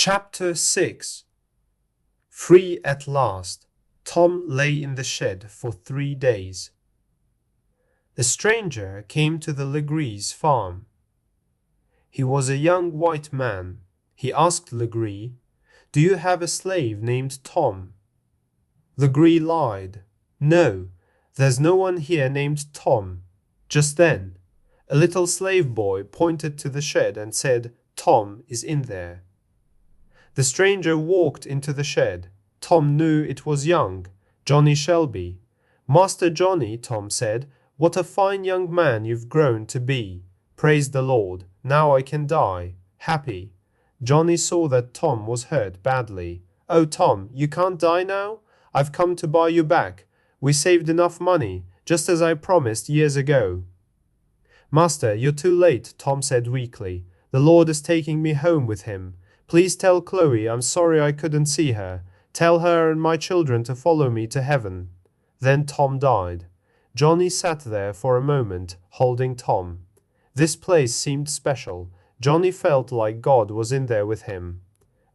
Chapter 6. Free at last, Tom lay in the shed for 3 days. A stranger came to the Legree's farm. He was a young white man. He asked Legree, "Do you have a slave named Tom?" Legree lied. "No, there's no one here named Tom." Just then, a little slave boy pointed to the shed and said, "Tom is in there." The stranger walked into the shed. Tom knew it was young Johnny Shelby. "Master Johnny," Tom said, "what a fine young man you've grown to be. Praise the Lord, now I can die, happy." Johnny saw that Tom was hurt badly. "Oh, Tom, you can't die now? I've come to buy you back. We saved enough money, just as I promised years ago." "Master, you're too late," Tom said weakly. "The Lord is taking me home with him. Please tell Chloe I'm sorry I couldn't see her. Tell her and my children to follow me to heaven." Then Tom died. Johnny sat there for a moment, holding Tom. This place seemed special. Johnny felt like God was in there with him.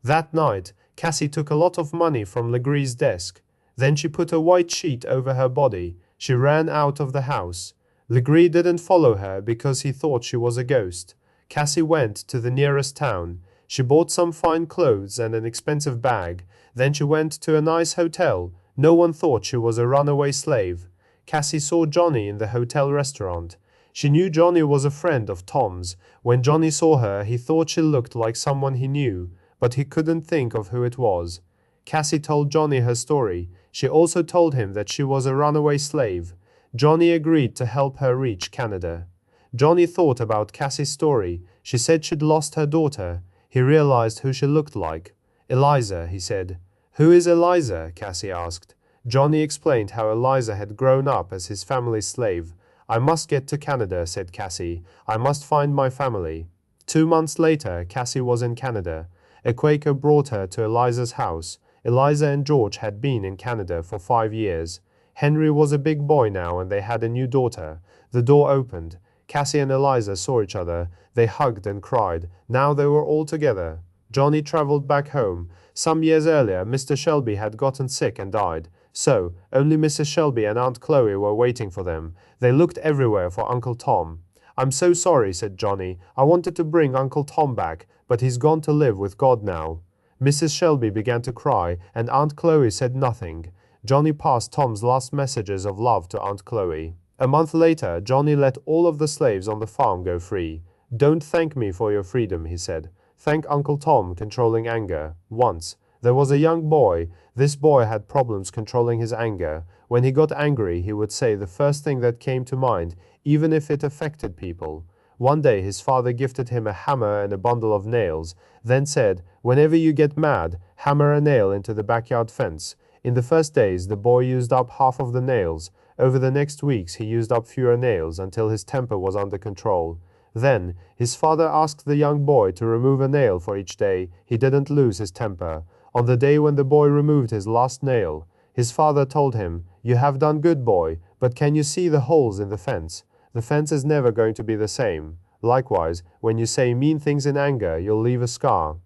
That night, Cassie took a lot of money from Legree's desk. Then she put a white sheet over her body. She ran out of the house. Legree didn't follow her because he thought she was a ghost. Cassie went to the nearest town. She bought some fine clothes and an expensive bag. Then she went to a nice hotel. No one thought she was a runaway slave. Cassie saw Johnny in the hotel restaurant. She knew Johnny was a friend of Tom's. When Johnny saw her, he thought she looked like someone he knew, but he couldn't think of who it was. Cassie told Johnny her story. She also told him that she was a runaway slave. Johnny agreed to help her reach Canada. Johnny thought about Cassie's story. She said she'd lost her daughter. He realized who she looked like. "Eliza," he said. "Who is Eliza?" Cassie asked. Johnny explained how Eliza had grown up as his family's slave. "I must get to Canada," said Cassie. "I must find my family." 2 months later, Cassie was in Canada. A Quaker brought her to Eliza's house. Eliza and George had been in Canada for 5 years. Henry was a big boy now and they had a new daughter. The door opened. Cassie and Eliza saw each other. They hugged and cried. Now they were all together. Johnny traveled back home. Some years earlier, Mr. Shelby had gotten sick and died. So, only Mrs. Shelby and Aunt Chloe were waiting for them. They looked everywhere for Uncle Tom. "I'm so sorry," said Johnny. "I wanted to bring Uncle Tom back, but he's gone to live with God now." Mrs. Shelby began to cry, and Aunt Chloe said nothing. Johnny passed Tom's last messages of love to Aunt Chloe. A month later, Johnny let all of the slaves on the farm go free. "Don't thank me for your freedom," he said. "Thank Uncle Tom controlling anger." Once, there was a young boy. This boy had problems controlling his anger. When he got angry, he would say the first thing that came to mind, even if it affected people. One day, his father gifted him a hammer and a bundle of nails, then said, "Whenever you get mad, hammer a nail into the backyard fence." In the first days, the boy used up half of the nails. Over the next weeks, he used up fewer nails until his temper was under control. Then, his father asked the young boy to remove a nail for each day. He didn't lose his temper. On the day when the boy removed his last nail, his father told him, "You have done good, boy, but can you see the holes in the fence? The fence is never going to be the same. Likewise, when you say mean things in anger, you'll leave a scar."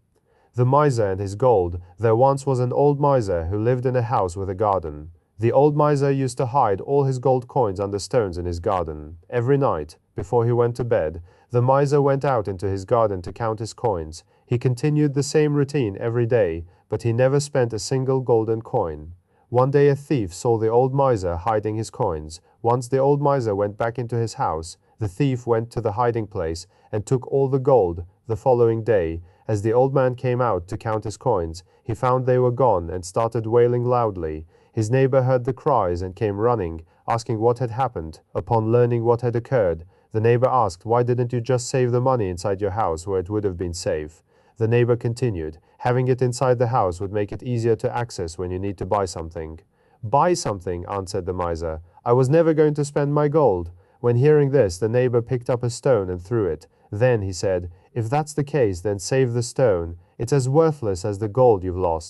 The miser and his gold. There once was an old miser who lived in a house with a garden. The old miser used to hide all his gold coins under stones in his garden. Every night, before he went to bed, the miser went out into his garden to count his coins. He continued the same routine every day, but he never spent a single golden coin. One day a thief saw the old miser hiding his coins. Once the old miser went back into his house, the thief went to the hiding place and took all the gold. The following day, as the old man came out to count his coins, he found they were gone and started wailing loudly. His neighbor heard the cries and came running, asking what had happened. Upon learning what had occurred, the neighbor asked, "Why didn't you just save the money inside your house where it would have been safe?" The neighbor continued, "Having it inside the house would make it easier to access when you need to buy something." "Buy something?" answered the miser. "I was never going to spend my gold." When hearing this, the neighbor picked up a stone and threw it. Then he said, "If that's the case, then save the stone. It's as worthless as the gold you've lost."